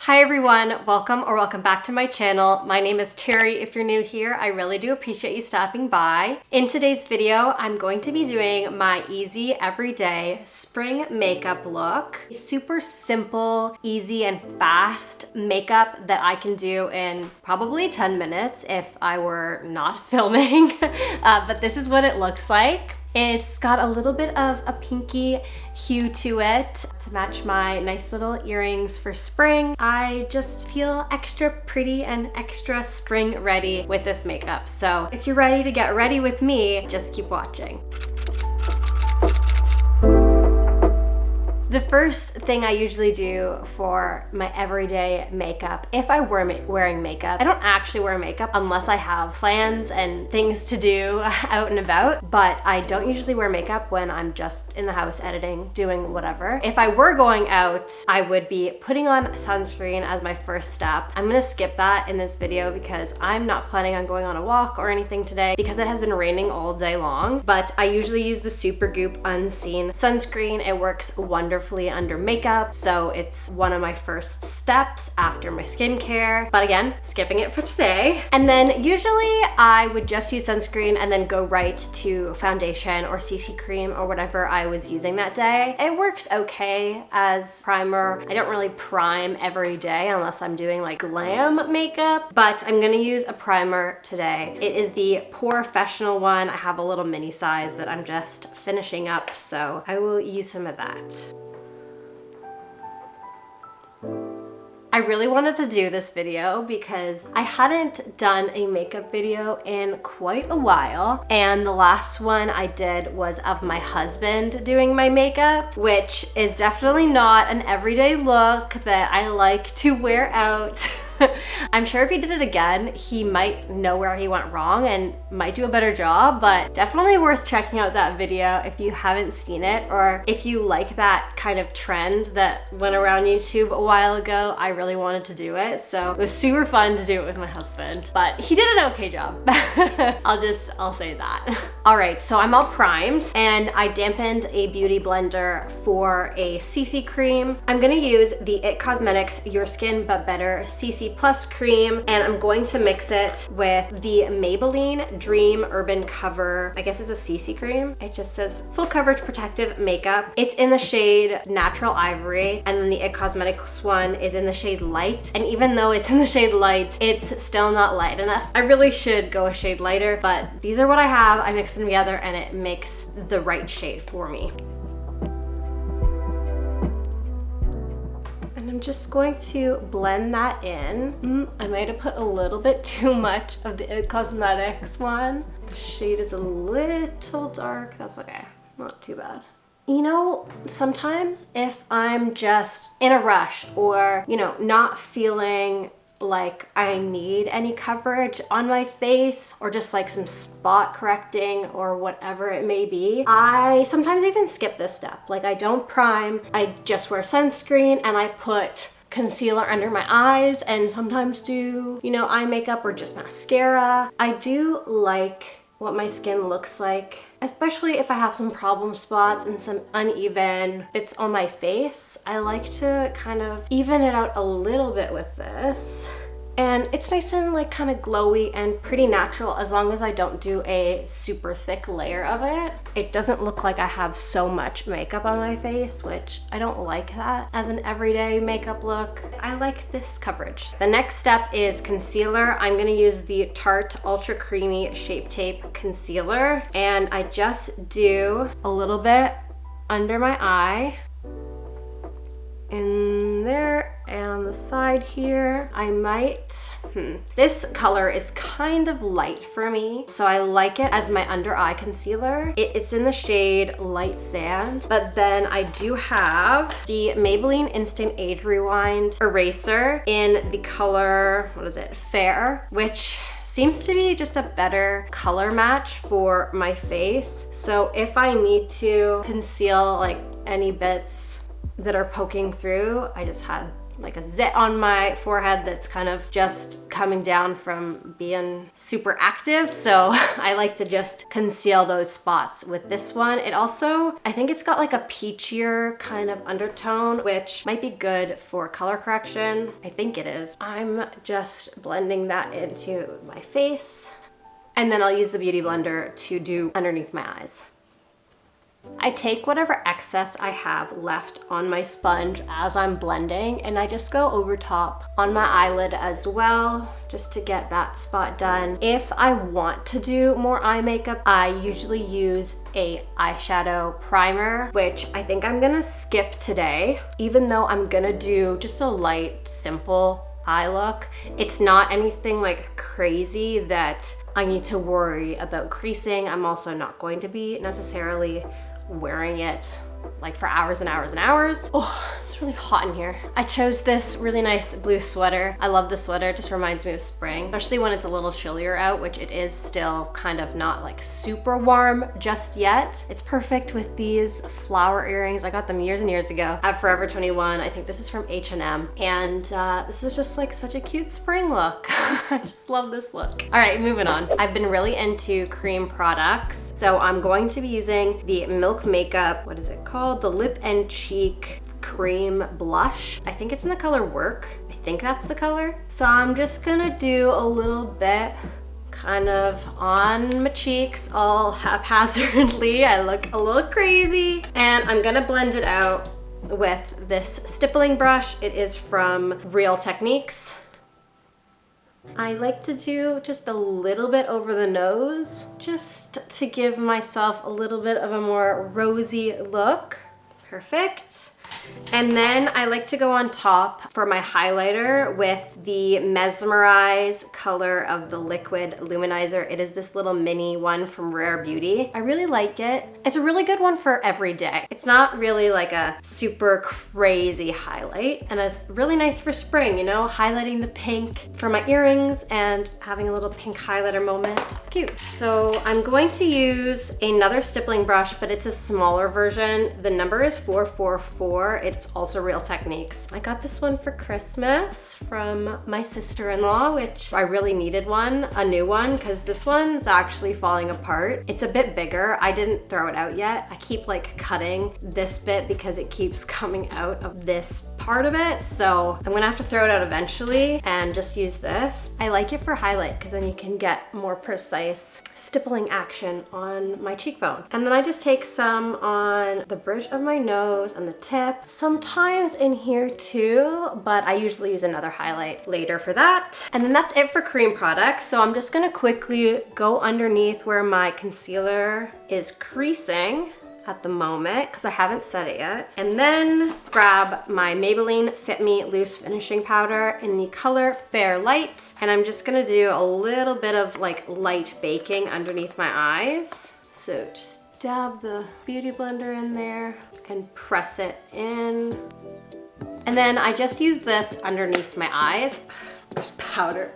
Hi everyone, welcome back to my channel. My name is Terry. If you're new here, I really do appreciate you stopping by. In today's video, I'm going to be doing my easy everyday spring makeup look. Super simple, easy and fast makeup that I can do in probably 10 minutes if I were not filming, but this is what it looks like. It's got a little bit of a pinky hue to it to match my nice little earrings for spring. I just feel extra pretty and extra spring ready with this makeup. So if you're ready to get ready with me, just keep watching. The first thing I usually do for my everyday makeup, if I were wearing makeup, I don't actually wear makeup unless I have plans and things to do out and about, but I don't usually wear makeup when I'm just in the house editing, doing whatever. If I were going out, I would be putting on sunscreen as my first step. I'm gonna skip that in this video because I'm not planning on going on a walk or anything today because it has been raining all day long, but I usually use the Supergoop Unseen sunscreen. It works wonderfully under makeup, so it's one of my first steps after my skincare, but again, skipping it for today. And then usually I would just use sunscreen and then go right to foundation or CC cream or whatever I was using that day. It works okay as primer. I don't really prime every day unless I'm doing like glam makeup, but I'm gonna use a primer today. It is the POREfessional one. I have a little mini size that I'm just finishing up, so I will use some of that. I really wanted to do this video because I hadn't done a makeup video in quite a while, and the last one I did was of my husband doing my makeup, which is definitely not an everyday look that I like to wear out. I'm sure if he did it again, he might know where he went wrong and might do a better job, but definitely worth checking out that video if you haven't seen it, or if you like that kind of trend that went around YouTube a while ago. I really wanted to do it, so it was super fun to do it with my husband, but he did an okay job. I'll say that. All right, so I'm all primed and I dampened a beauty blender for a CC cream. I'm gonna use the IT Cosmetics Your Skin But Better CC Plus cream, and I'm going to mix it with the Maybelline Dream Urban Cover. I guess it's a CC cream. It just says full coverage protective makeup. It's in the shade Natural Ivory, and then the IT Cosmetics one is in the shade Light. And even though it's in the shade Light, it's still not light enough. I really should go a shade lighter, but these are what I have. I mixed them together and it makes the right shade for me. I'm just going to blend that in. I might have put a little bit too much of the IT Cosmetics one. The shade is a little dark. That's okay, not too bad. You know, sometimes if I'm just in a rush or, you know, not feeling like I need any coverage on my face, or just like some spot correcting or whatever it may be, I sometimes even skip this step. Like I don't prime, I just wear sunscreen and I put concealer under my eyes and sometimes do, you know, eye makeup or just mascara. I do like what my skin looks like, especially if I have some problem spots and some uneven bits on my face. I like to kind of even it out a little bit with this. And it's nice and like kind of glowy and pretty natural as long as I don't do a super thick layer of it. It doesn't look like I have so much makeup on my face, which I don't like that as an everyday makeup look. I like this coverage. The next step is concealer. I'm gonna use the Tarte Ultra Creamy Shape Tape Concealer, and I just do a little bit under my eye, in there, and on the side here. I might, this color is kind of light for me, so I like it as my under eye concealer. It's in the shade Light Sand, but then I do have the Maybelline Instant Age Rewind Eraser in the color, what is it, Fair, which seems to be just a better color match for my face. So if I need to conceal like any bits that are poking through, I just had like a zit on my forehead that's kind of just coming down from being super active. So I like to just conceal those spots with this one. It also, I think it's got like a peachier kind of undertone, which might be good for color correction. I think it is. I'm just blending that into my face. And then I'll use the Beauty Blender to do underneath my eyes. I take whatever excess I have left on my sponge as I'm blending, and I just go over top on my eyelid as well, just to get that spot done. If I want to do more eye makeup, I usually use a eyeshadow primer, which I think I'm gonna skip today, even though I'm gonna do just a light, simple eye look. It's not anything like crazy that I need to worry about creasing. I'm also not going to be necessarily wearing it like for hours and hours and hours. Oh, it's really hot in here. I chose this really nice blue sweater. I love this sweater. It just reminds me of spring, especially when it's a little chillier out, which it is still kind of not like super warm just yet. It's perfect with these flower earrings. I got them years and years ago at Forever 21. I think this is from H&M. And this is just like such a cute spring look. I just love this look. All right, moving on. I've been really into cream products. So I'm going to be using the Milk Makeup, what is it called? The Lip and Cheek Cream Blush. I think it's in the color Work. I think that's the color. So I'm just gonna do a little bit kind of on my cheeks all haphazardly. I look a little crazy. And I'm gonna blend it out with this stippling brush. It is from Real Techniques. I like to do just a little bit over the nose, just to give myself a little bit of a more rosy look. Perfect. And then I like to go on top for my highlighter with the Mesmerize color of the Liquid Luminizer. It is this little mini one from Rare Beauty. I really like it. It's a really good one for every day. It's not really like a super crazy highlight, and it's really nice for spring, you know, highlighting the pink for my earrings and having a little pink highlighter moment. It's cute. So I'm going to use another stippling brush, but it's a smaller version. The number is 444. It's also Real Techniques. I got this one for Christmas from my sister-in-law, which I really needed one, a new one, because this one's actually falling apart. It's a bit bigger. I didn't throw it out yet. I keep like cutting this bit because it keeps coming out of this part of it. So I'm gonna have to throw it out eventually and just use this. I like it for highlight because then you can get more precise stippling action on my cheekbone. And then I just take some on the bridge of my nose and the tip. Sometimes in here too, but I usually use another highlight later for that. And then that's it for cream products. So I'm just gonna quickly go underneath where my concealer is creasing at the moment because I haven't set it yet. And then grab my Maybelline Fit Me Loose Finishing Powder in the color Fair Light. And I'm just gonna do a little bit of like light baking underneath my eyes. So just dab the Beauty Blender in there and press it in. And then I just use this underneath my eyes. There's powder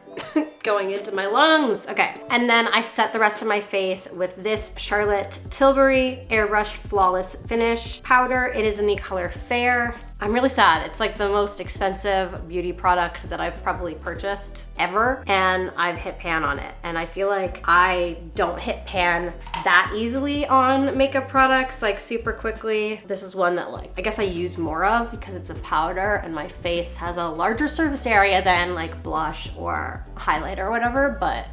going into my lungs. Okay, and then I set the rest of my face with this Charlotte Tilbury Airbrush Flawless Finish powder. It is in the color Fair. I'm really sad. It's like the most expensive beauty product that I've probably purchased ever, and I've hit pan on it. And I feel like I don't hit pan that easily on makeup products, like super quickly. This is one that like, I guess I use more of because it's a powder and my face has a larger surface area than like blush or highlight or whatever, but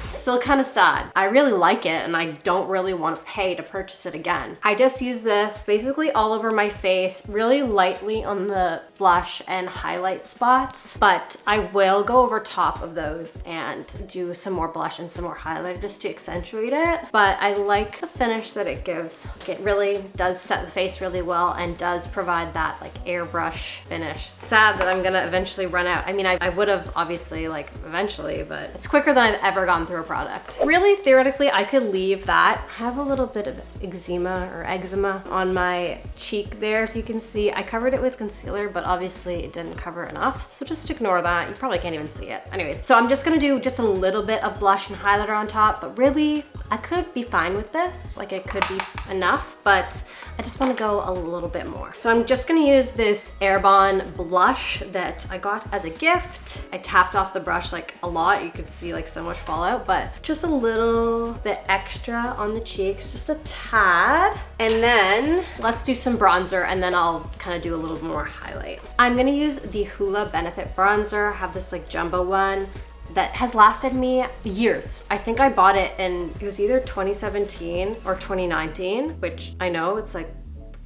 still kind of sad. I really like it and I don't really want to pay to purchase it again. I just use this basically all over my face, really lightly on the blush and highlight spots, but I will go over top of those and do some more blush and some more highlighter just to accentuate it. But I like the finish that it gives. It really does set the face really well and does provide that like airbrush finish. Sad that I'm gonna eventually run out. I mean, I would have obviously like eventually, but it's quicker than I've ever gone through a product. Really, theoretically, I could leave that. I have a little bit of eczema on my cheek there, if you can see. I covered it it with concealer, but obviously it didn't cover enough. So just ignore that. You probably can't even see it. Anyways, so I'm just gonna do just a little bit of blush and highlighter on top, but really I could be fine with this. Like it could be enough, but I just wanna go a little bit more. So I'm just gonna use this Airbon blush that I got as a gift. I tapped off the brush like a lot. You could see like so much fallout, but just a little bit extra on the cheeks, just a tad. And then let's do some bronzer and then I'll kind of do a little more highlight. I'm gonna use the Hoola Benefit bronzer. I have this like jumbo one that has lasted me years. I think I bought it in, it was either 2017 or 2019, which I know it's like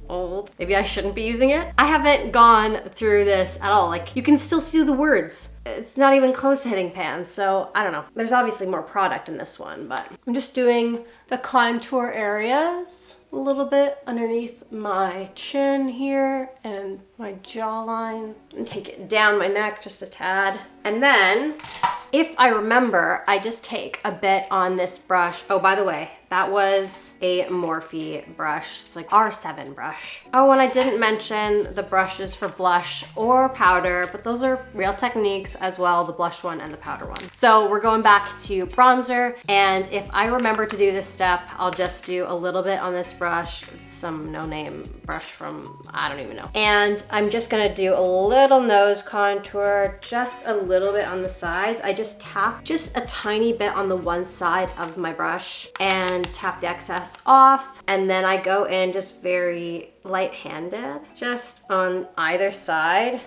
old. Maybe I shouldn't be using it. I haven't gone through this at all. Like you can still see the words. It's not even close to hitting pan, so I don't know. There's obviously more product in this one, but I'm just doing the contour areas a little bit underneath my chin here and my jawline, and take it down my neck just a tad. And then if I remember, I just take a bit on this brush. Oh, by the way, that was a Morphe brush. It's like R7 brush. Oh, and I didn't mention the brushes for blush or powder, but those are Real Techniques as well, the blush one and the powder one. So we're going back to bronzer, and if I remember to do this step, I'll just do a little bit on this brush. It's some no-name brush from, I don't even know. And I'm just gonna do a little nose contour, just a little bit on the sides. I just tap just a tiny bit on the one side of my brush and tap the excess off. And then I go in just very light-handed, just on either side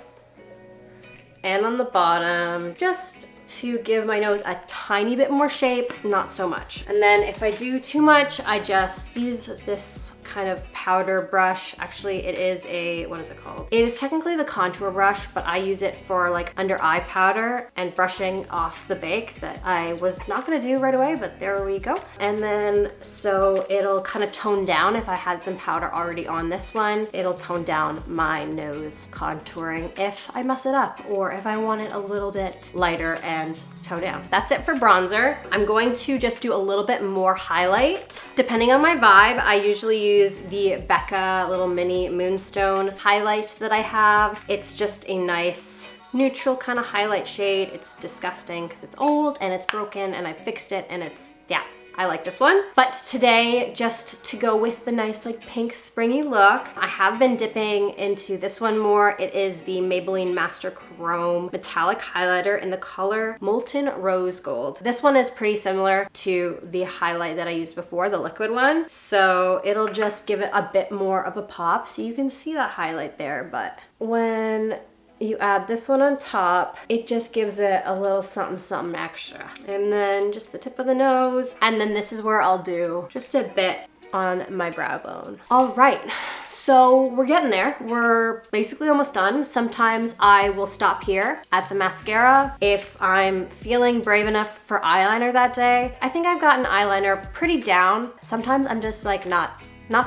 and on the bottom, just to give my nose a tiny bit more shape, not so much. And then if I do too much, I just use this kind of powder brush. Actually, it is a, what is it called? It is technically the contour brush, but I use it for like under eye powder and brushing off the bake that I was not gonna do right away, but there we go. And then, so it'll kind of tone down. If I had some powder already on this one, it'll tone down my nose contouring if I mess it up, or if I want it a little bit lighter and tone down. That's it for bronzer. I'm going to just do a little bit more highlight. Depending on my vibe, I usually use the Becca little mini moonstone highlight that I have. It's just a nice neutral kind of highlight shade. It's disgusting because it's old and it's broken and I fixed it, and it's, yeah, I like this one. But today, just to go with the nice like pink springy look, I have been dipping into this one more. It is the Maybelline Master Chrome Metallic Highlighter in the color Molten Rose Gold. This one is pretty similar to the highlight that I used before, the liquid one. So it'll just give it a bit more of a pop. So you can see that highlight there, but when you add this one on top, it just gives it a little something something extra. And then just the tip of the nose. And then this is where I'll do just a bit on my brow bone. All right, so we're getting there. We're basically almost done. Sometimes I will stop here, add some mascara. If I'm feeling brave enough for eyeliner that day, I think I've gotten eyeliner pretty down. Sometimes I'm just like not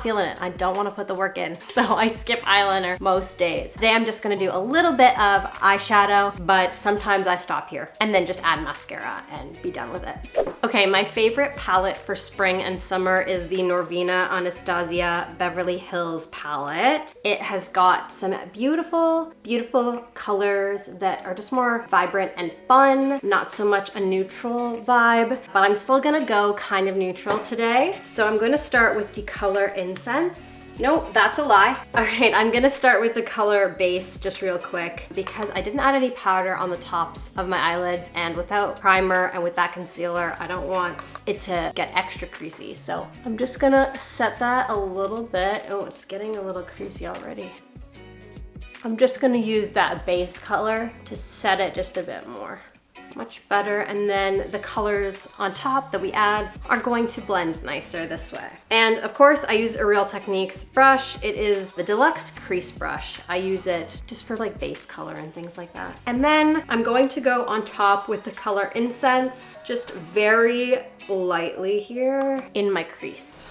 feeling it. I don't want to put the work in, so I skip eyeliner most days. Today I'm just gonna do a little bit of eyeshadow, but sometimes I stop here and then just add mascara and be done with it. Okay, my favorite palette for spring and summer is the Norvina Anastasia Beverly Hills palette. It has got some beautiful, beautiful colors that are just more vibrant and fun, not so much a neutral vibe, but I'm still gonna go kind of neutral today. So I'm gonna start with the color Incense. Nope, that's a lie. All right, I'm gonna start with the color Base just real quick because I didn't add any powder on the tops of my eyelids, and without primer and with that concealer, I don't want it to get extra creasy. So I'm just gonna set that a little bit. Oh, it's getting a little creasy already. I'm just gonna use that base color to set it just a bit more. Much better. And then the colors on top that we add are going to blend nicer this way. And of course I use a Real Techniques brush. It is the Deluxe Crease Brush. I use it just for like base color and things like that. And then I'm going to go on top with the color Incense, just very lightly here in my crease.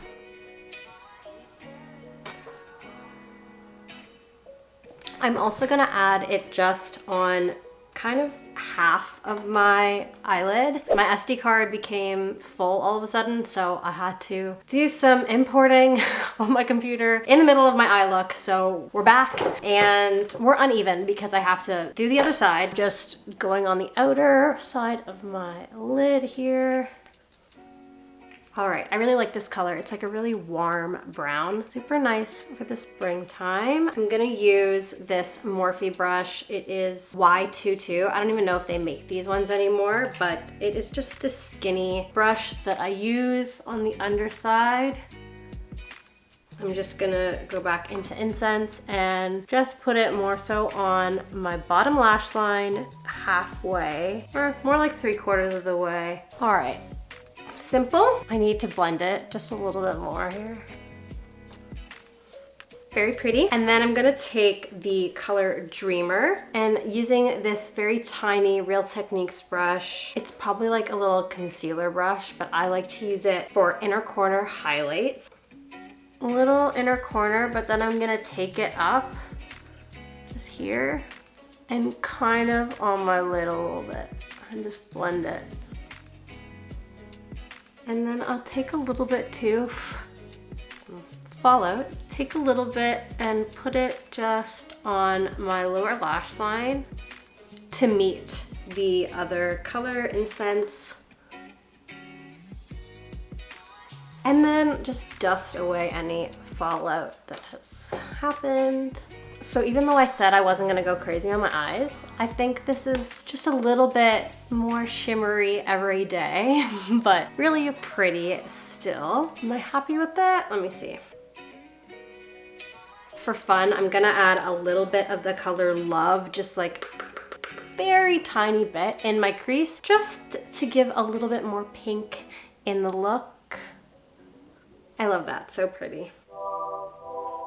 I'm also gonna add it just on kind of half of my eyelid. My SD card became full all of a sudden, so I had to do some importing on my computer in the middle of my eye look. So we're back and we're uneven because I have to do the other side. Just going on the outer side of my lid here. All right, I really like this color. It's like a really warm brown. Super nice for the springtime. I'm gonna use this Morphe brush. It is Y22. I don't even know if they make these ones anymore, but it is just this skinny brush that I use on the underside. I'm just gonna go back into Incense and just put it more so on my bottom lash line halfway, or more like 3/4 of the way. All right. Simple. I need to blend it just a little bit more here. Very pretty. And then I'm gonna take the color Dreamer and using this very tiny Real Techniques brush. It's probably like a little concealer brush, but I like to use it for inner corner highlights. A little inner corner, but then I'm gonna take it up just here and kind of on my lid a little bit and just blend it. And then I'll take a little bit too, some fallout, take a little bit and put it just on my lower lash line to meet the other color Incense. And then just dust away any fallout that has happened. So even though I said I wasn't gonna go crazy on my eyes, I think this is just a little bit more shimmery every day, but really pretty still. Am I happy with that? Let me see. For fun, I'm gonna add a little bit of the color Love, just like very tiny bit in my crease, just to give a little bit more pink in the look. I love that, so pretty.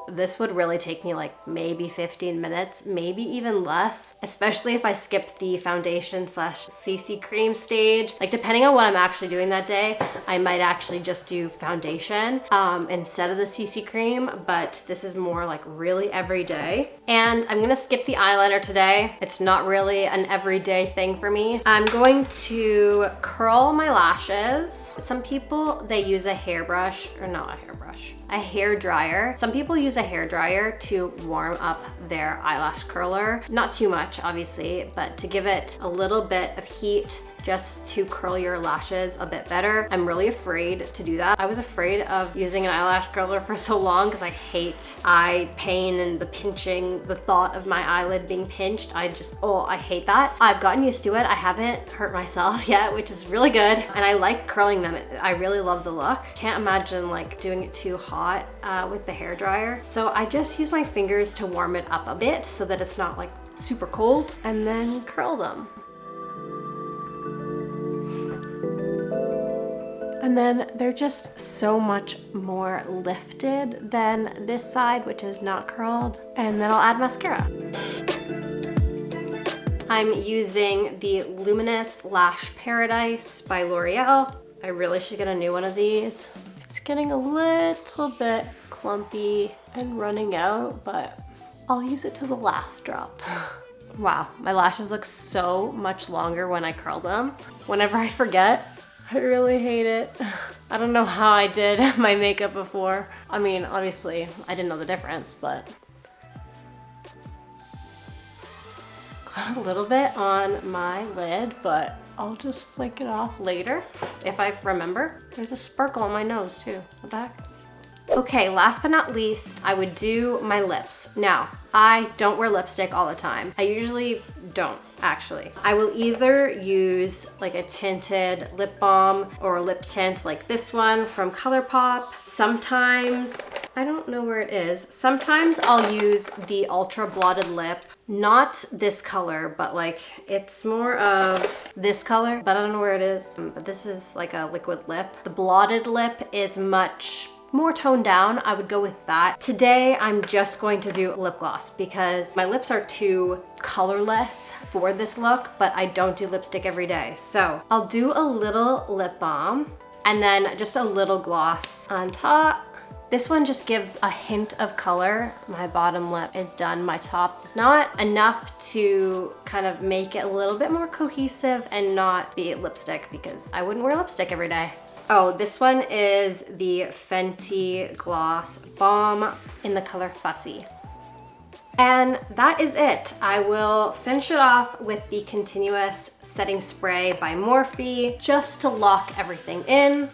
This would really take me like maybe 15 minutes, maybe even less, especially if I skip the foundation / CC cream stage. Like depending on what I'm actually doing that day, I might actually just do foundation instead of the CC cream, but this is more like really everyday. And I'm gonna skip the eyeliner today. It's not really an everyday thing for me. I'm going to curl my lashes. Some people, they use a hairbrush, or not a hairbrush, a hair dryer. Some people use a hair dryer to warm up their eyelash curler. Not too much, obviously, but to give it a little bit of heat just to curl your lashes a bit better. I'm really afraid to do that. I was afraid of using an eyelash curler for so long because I hate eye pain and the pinching, the thought of my eyelid being pinched. I hate that. I've gotten used to it. I haven't hurt myself yet, which is really good. And I like curling them. I really love the look. Can't imagine like doing it too hot with the hair dryer. So I just use my fingers to warm it up a bit so that it's not like super cold, and then curl them. And then they're just so much more lifted than this side, which is not curled. And then I'll add mascara. I'm using the Luminous Lash Paradise by L'Oreal. I really should get a new one of these. It's getting a little bit clumpy and running out, but I'll use it to the last drop. Wow, my lashes look so much longer when I curl them. Whenever I forget, I really hate it. I don't know how I did my makeup before. I mean, obviously, I didn't know the difference, but got a little bit on my lid, but I'll just flake it off later if I remember. There's a sparkle on my nose too. What the heck? Okay, last but not least, I would do my lips. Now, I don't wear lipstick all the time. I usually don't, actually. I will either use like a tinted lip balm or a lip tint like this one from ColourPop. Sometimes, I don't know where it is. Sometimes I'll use the Ultra Blotted Lip. Not this color, but like, it's more of this color, but I don't know where it is. But this is like a liquid lip. The Blotted Lip is much more toned down. I would go with that. Today, I'm just going to do lip gloss because my lips are too colorless for this look, but I don't do lipstick every day. So I'll do a little lip balm and then just a little gloss on top. This one just gives a hint of color. My bottom lip is done. My top is not enough to kind of make it a little bit more cohesive and not be lipstick because I wouldn't wear lipstick every day. Oh, this one is the Fenty Gloss Bomb in the color Fussy. And that is it. I will finish it off with the Continuous Setting Spray by Morphe just to lock everything in.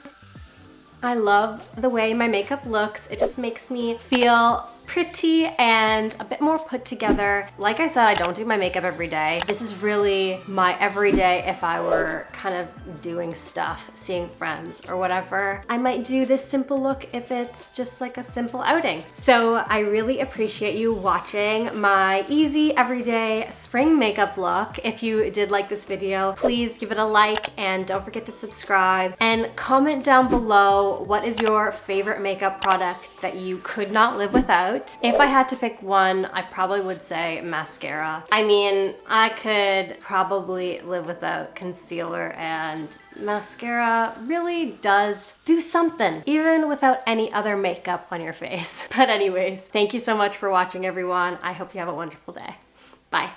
I love the way my makeup looks. It just makes me feel pretty and a bit more put together. Like I said, I don't do my makeup every day. This is really my everyday if I were kind of doing stuff, seeing friends or whatever. I might do this simple look if it's just like a simple outing. So I really appreciate you watching my easy everyday spring makeup look. If you did like this video, please give it a like and don't forget to subscribe and comment down below what is your favorite makeup product that you could not live without. If I had to pick one, I probably would say mascara. I mean, I could probably live without concealer, and mascara really does do something, even without any other makeup on your face. But anyways, thank you so much for watching, everyone. I hope you have a wonderful day. Bye.